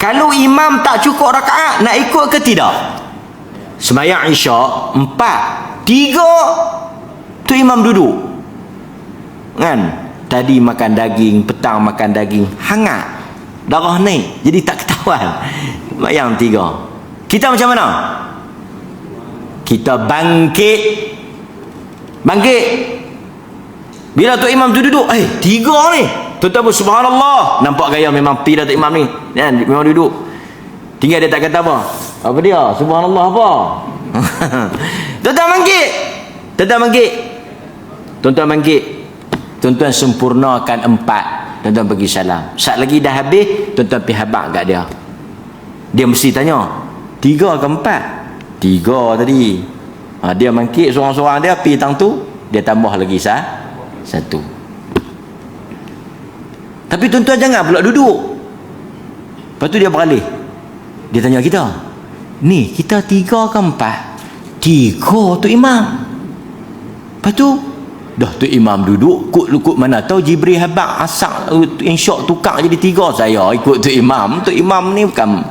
Kalau imam tak cukup rakaat, nak ikut ke tidak? Sembahyang Isyak 4, 3 tu imam duduk. Kan? Tadi makan daging, petang makan daging, hangat. Darah naik, jadi tak ketahuan. Sembahyang 3. Kita macam mana? Kita bangkit. Bila tu imam tu duduk, 3 ni. Tuan-tuan subhanallah, nampak gaya memang pi dah tu imam ni. Kan, memang duduk. Tinggal dia tak kata apa. Apa dia? Subhanallah apa? Tuan-tuan bangkit. Tuan-tuan sempurnakan 4. Tuan-tuan pergi salam. Sat lagi dah habis, tuan-tuan pergi habaq kat dia. Dia mesti tanya, 3 ke 4? 3 tadi. Dia bangkit seorang-seorang dia pergi tang tu, dia tambah lagi 1. Tapi tuan-tuan jangan pula duduk. Lepas tu dia beralih. Dia tanya kita, ni kita 3 ke 4? 3 tu imam. Lepas tu dah tu imam duduk, kut mana tahu Jibril habaq asak insya' tukar jadi 3. Saya ikut tu imam. Tu imam ni bukan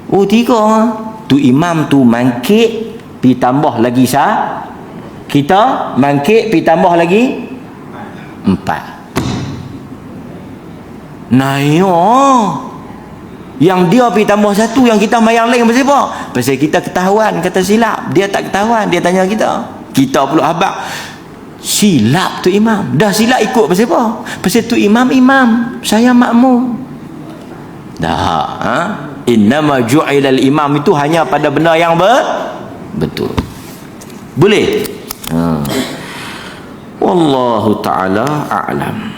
3. Tu imam tu mangkit pi tambah lagi kita mangkit pi tambah lagi 4. Yang dia pi tambah 1, yang kita mayang lain pasal apa? Pasal kita ketahuan kata silap, dia tak ketahuan, dia tanya kita pula habaq silap tu imam. Dah silap ikut pasal apa? Pasal tu imam, saya makmum. Dah, innama ju'ilal imam itu hanya pada benda yang betul. Boleh? Wallahu ta'ala a'lam.